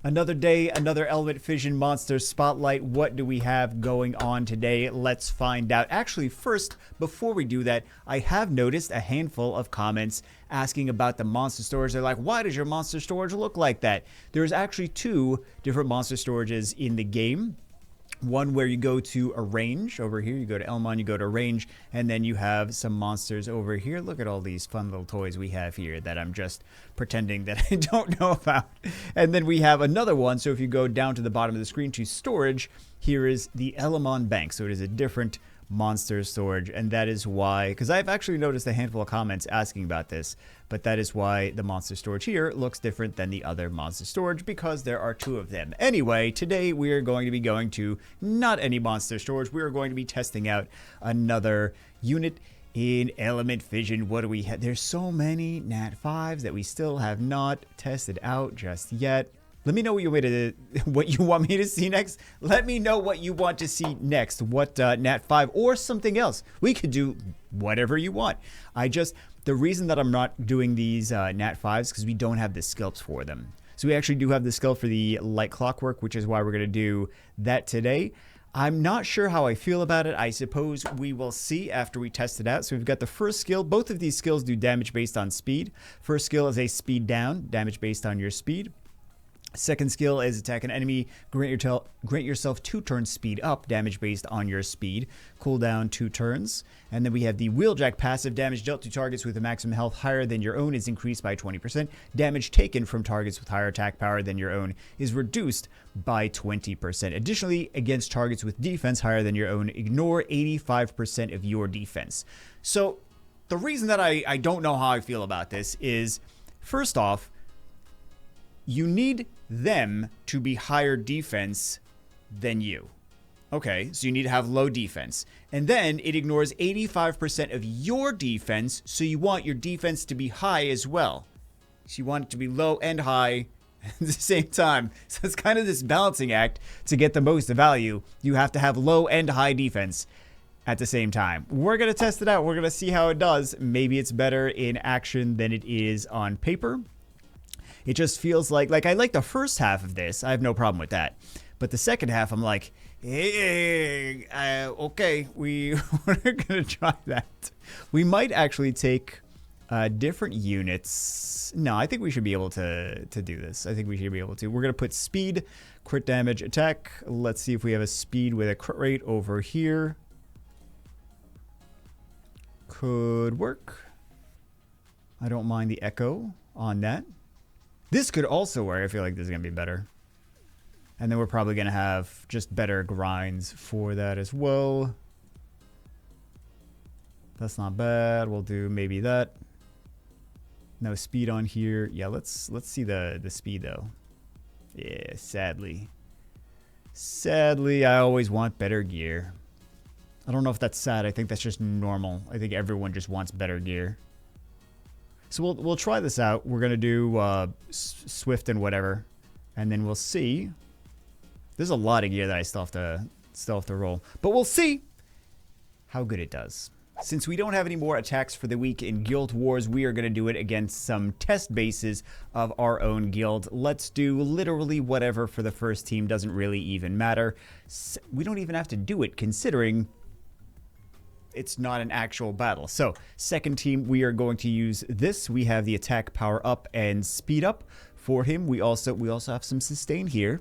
Another day, another Element Fission Monster Spotlight. What do we have going on today? Let's find out. Actually, first, before we do that, I have noticed a handful of comments asking about the monster storage. They're like, why does your monster storage look like that? There's actually two different monster storages in the game. One where you go to arrange over here, you go to Elmon, you go to arrange, and then you have some monsters over here. Look at all these fun little toys we have here that I'm just pretending that I don't know about. And then we have another one. So if you go down to the bottom of the screen to storage, here is the Elmon Bank. So it is a different monster storage, and that is why, because I've actually noticed a handful of comments asking about this, but that is why the monster storage here looks different than the other monster storage, because there are two of them. Anyway, today we are going to be going to not any monster storage. We are going to be testing out another unit in Element Fission. What do we have? There's so many Nat 5s that we still have not tested out just yet. Let me know what you want me to see next. Let me know what you want to see next. What Nat 5 or something else. We could do whatever you want. The reason that I'm not doing these Nat 5s because we don't have the scalps for them. So we actually do have the scalp for the light clockwork, which is why we're going to do that today. I'm not sure how I feel about it. I suppose we will see after we test it out. So we've got the first skill. Both of these skills do damage based on speed. First skill is a speed down, damage based on your speed. Second skill is attack an enemy, grant yourself 2 turns speed up, damage based on your speed, cooldown 2 turns. And then we have the wheeljack passive, damage dealt to targets with a maximum health higher than your own is increased by 20%. Damage taken from targets with higher attack power than your own is reduced by 20%. Additionally, against targets with defense higher than your own, ignore 85% of your defense. So the reason that I don't know how I feel about this is, first off, you need them to be higher defense than you. Okay, so you need to have low defense. And then it ignores 85% of your defense, so you want your defense to be high as well. So you want it to be low and high at the same time. So it's kind of this balancing act to get the most value. You have to have low and high defense at the same time. We're going to test it out. We're going to see how it does. Maybe it's better in action than it is on paper. It just feels like I like the first half of this. I have no problem with that. But the second half, I'm like, hey, okay, we're going to try that. We might actually take different units. No, I think we should be able to do this. I think we should be able to. We're going to put speed, crit damage, attack. Let's see if we have a speed with a crit rate over here. Could work. I don't mind the echo on that. This could also work. I feel like this is going to be better. And then we're probably going to have just better grinds for that as well. That's not bad. We'll do maybe that. No speed on here. Yeah, let's see the speed though. Yeah, sadly. Sadly, I always want better gear. I don't know if that's sad. I think that's just normal. I think everyone just wants better gear. So we'll try this out. We're going to do Swift and whatever. And then we'll see. There's a lot of gear that I still have to roll. But we'll see how good it does. Since we don't have any more attacks for the week in Guild Wars, we are going to do it against some test bases of our own guild. Let's do literally whatever for the first team. Doesn't really even matter. We don't even have to do it considering it's not an actual battle. So, second team, we are going to use this. We have the attack power up and speed up for him. We also have some sustain here.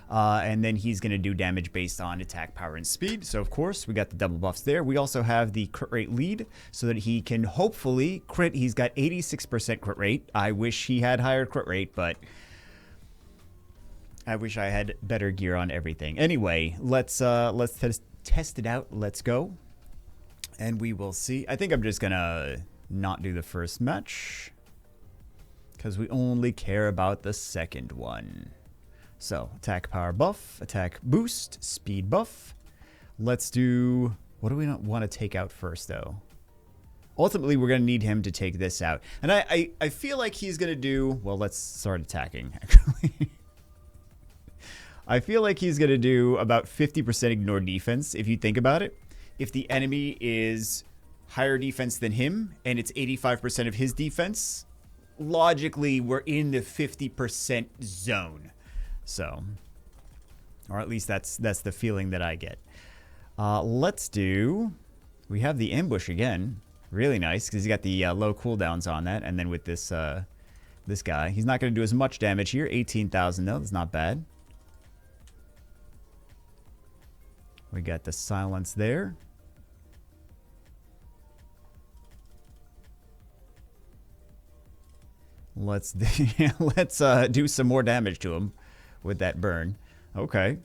And then he's going to do damage based on attack power and speed. So, of course, we got the double buffs there. We also have the crit rate lead so that he can hopefully crit. He's got 86% crit rate. I wish he had higher crit rate, but I wish I had better gear on everything. Anyway, let's test it out. Let's go. And we will see. I think I'm just going to not do the first match because we only care about the second one. So, attack power buff, attack boost, speed buff. Let's do... What do we not want to take out first, though? Ultimately, we're going to need him to take this out. And I feel like he's going to do... Well, let's start attacking, actually. I feel like he's going to do about 50% ignore defense, if you think about it. If the enemy is higher defense than him, and it's 85% of his defense, logically, we're in the 50% zone. So, or at least that's the feeling that I get. Let's do... We have the ambush again. Really nice, because he's got the low cooldowns on that. And then with this this guy, he's not going to do as much damage here. 18,000 though, that's not bad. We got the silence there. Let's do some more damage to him with that burn. Okay.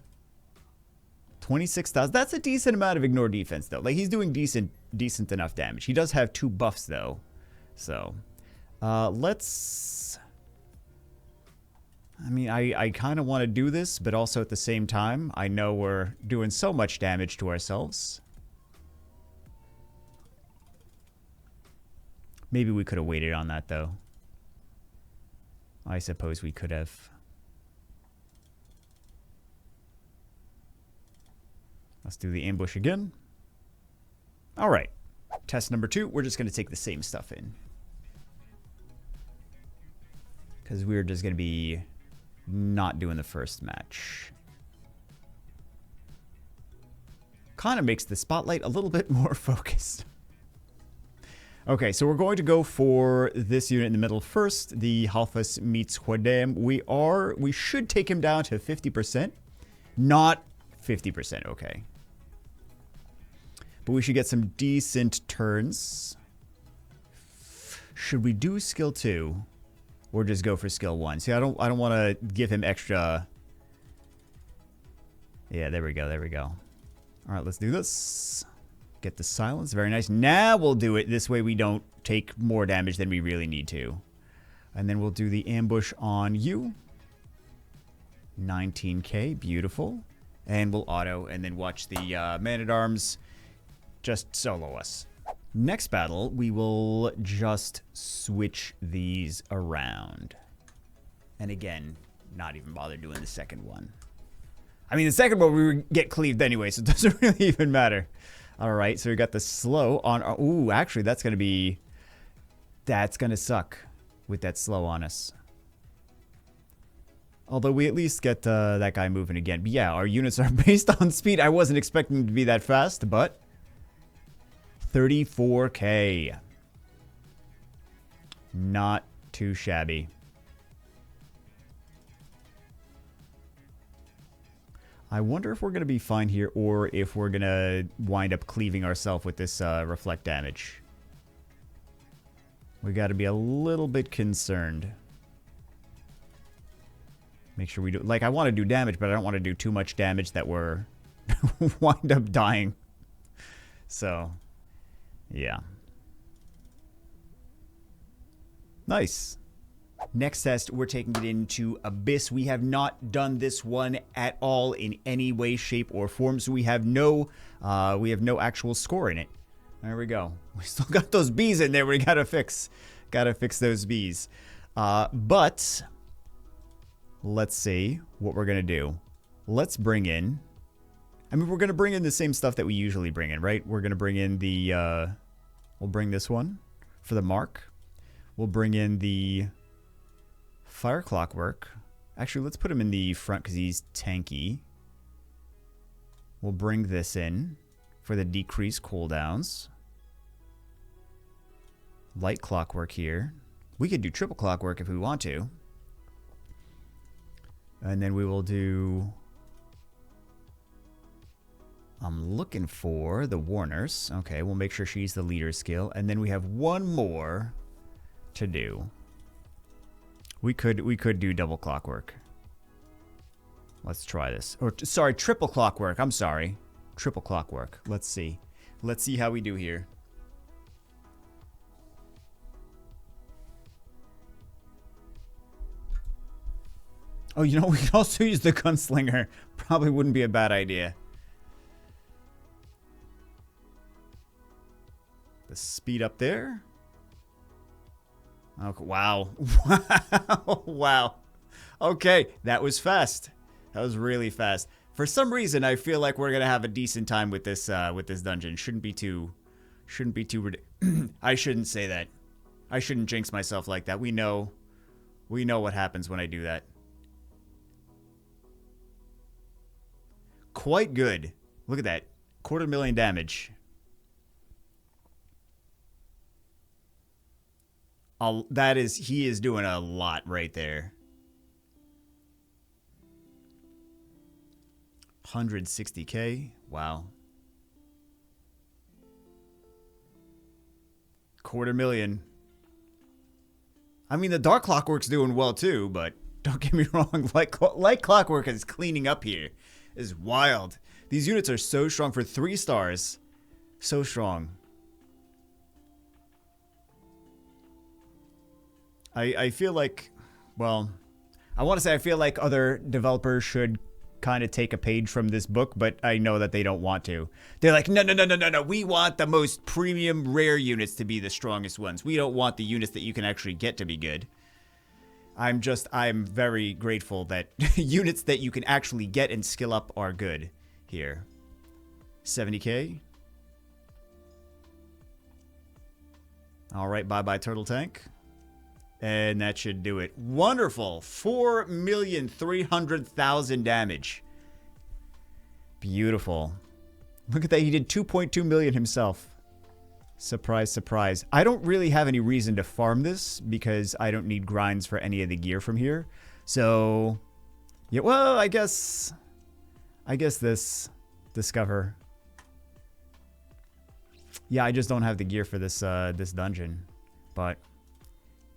26,000. That's a decent amount of ignore defense, though. Like, he's doing decent enough damage. He does have 2 buffs, though. So, let's... I mean, I kind of want to do this, but also at the same time, I know we're doing so much damage to ourselves. Maybe we could have waited on that, though. I suppose we could have. Let's do the ambush again. All right. Test number 2. We're just going to take the same stuff in. Because we're just going to be not doing the first match. Kind of makes the spotlight a little bit more focused. Okay, so we're going to go for this unit in the middle first. The Halfus meets Huadem. We should take him down to 50%. Not 50%, okay. But we should get some decent turns. Should we do skill 2? Or just go for skill 1? See, I don't want to give him extra. Yeah, there we go, there we go. All right, let's do this. Get the silence, very nice. Now we'll do it. This way we don't take more damage than we really need to. And then we'll do the ambush on you. 19k, beautiful. And we'll auto, and then watch the Man-at-Arms just solo us. Next battle, we will just switch these around. And again, not even bother doing the second one. I mean, the second one we would get cleaved anyway, so it doesn't really even matter. All right, so we got the slow on... Ooh, actually, that's going to be... That's going to suck with that slow on us. Although we at least get that guy moving again. But yeah, our units are based on speed. I wasn't expecting them to be that fast, but... 34k. Not too shabby. I wonder if we're going to be fine here, or if we're going to wind up cleaving ourselves with this reflect damage. We got to be a little bit concerned. Make sure we do... Like, I want to do damage, but I don't want to do too much damage that we're wind up dying. So, yeah. Nice. Next test, we're taking it into Abyss. We have not done this one at all in any way, shape, or form, so we have no actual score in it. There we go. We still got those bees in there. We gotta fix those bees. But let's see what we're gonna do. Let's bring in. I mean, we're gonna bring in the same stuff that we usually bring in, right? We're gonna bring in the. We'll bring this one for the mark. We'll bring in the Fire Clockwork. Actually, let's put him in the front because he's tanky. We'll bring this in for the decreased cooldowns. Light Clockwork here. We could do triple Clockwork if we want to. And then we will do... I'm looking for the Warners. Okay, we'll make sure she's the leader skill. And then we have one more to do. We could do double Clockwork. Let's try this. Or, sorry, triple Clockwork. I'm sorry. Triple Clockwork. Let's see. Let's see how we do here. Oh, you know, we can also use the Gunslinger. Probably wouldn't be a bad idea. The speed up there. Okay, wow. Wow. Wow. Okay, that was fast. That was really fast. For some reason, I feel like we're gonna have a decent time with this dungeon. Shouldn't be too I shouldn't say that. I shouldn't jinx myself like that. We know what happens when I do that. quite good. Look at that. 250,000 damage. He is doing a lot right there. 160k. Wow. 250,000. I mean, the Dark Clockwork's doing well too, but don't get me wrong. Light Clockwork is cleaning up here. Is wild. These units are so strong for 3 stars. So strong. I feel like, well, I want to say I feel like other developers should kind of take a page from this book, but I know that they don't want to. They're like, no. We want the most premium rare units to be the strongest ones. We don't want the units that you can actually get to be good. I'm very grateful that units that you can actually get and skill up are good here. 70k. All right, bye-bye Turtle Tank. And that should do it. Wonderful. 4,300,000 damage. Beautiful. Look at that. He did 2.2 million himself. Surprise, surprise. I don't really have any reason to farm this because I don't need grinds for any of the gear from here. So, yeah, well, I guess this discover. Yeah, I just don't have the gear for this this dungeon. But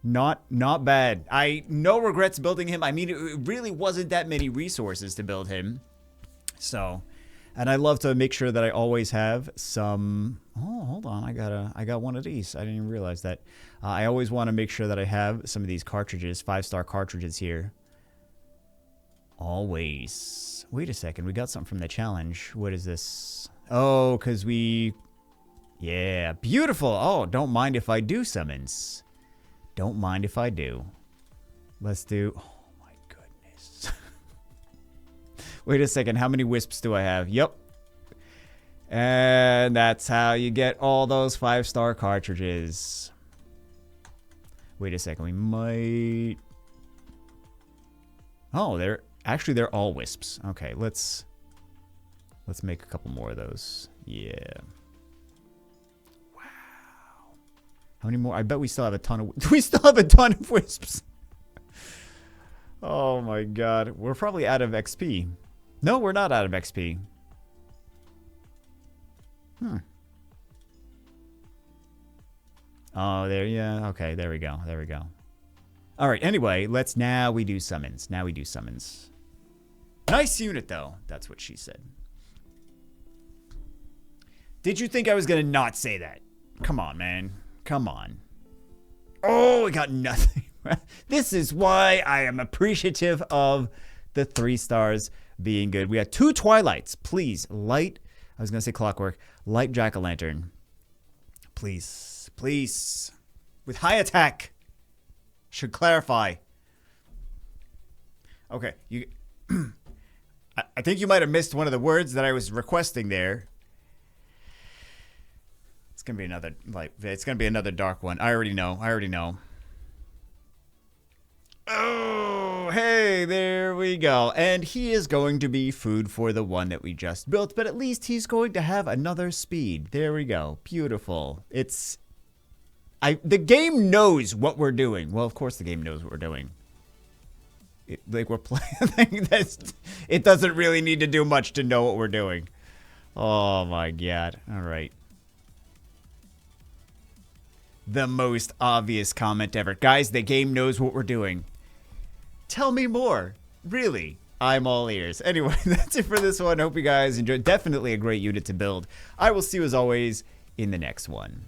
not bad. No regrets building him. I mean, it really wasn't that many resources to build him. So, and I love to make sure that I always have some. Oh, hold on. I got one of these. I didn't even realize that. I always want to make sure that I have some of these cartridges, 5-star cartridges here. Always. Wait a second. We got something from the challenge. What is this? Oh, because we. Yeah, beautiful. Oh, don't mind if I do summons. Don't mind if I do. Let's do... Oh, my goodness. Wait a second. How many wisps do I have? Yep. And that's how you get all those 5-star cartridges. Wait a second. We might... Oh, they're all wisps. Okay, let's make a couple more of those. Yeah. How many more? I bet we still have a ton of... We still have a ton of wisps. Oh my god. We're probably out of XP. No, we're not out of XP. Oh, there, yeah. Okay, there we go. There we go. Alright, anyway, now we do summons. Now we do summons. Nice unit, though. That's what she said. Did you think I was gonna not say that? Come on, man. Come on. Oh, we got nothing. This is why I am appreciative of the 3 stars being good. We had 2 Twilights. Please, light. I was going to say Clockwork. Light Jack-o'-lantern. Please. Please. With high attack. Should clarify. Okay. I think you might have missed one of the words that I was requesting there. It's gonna be another it's gonna be another dark one. I already know. Oh, hey, there we go. And he is going to be food for the one that we just built, but at least he's going to have another speed. There we go. Beautiful. The game knows what we're doing. Well, of course the game knows what we're doing. We're playing this. It doesn't really need to do much to know what we're doing. Oh my god. All right. The most obvious comment ever. Guys, the game knows what we're doing. Tell me more. Really. I'm all ears. Anyway, that's it for this one. Hope you guys enjoyed. Definitely a great unit to build. I will see you as always in the next one.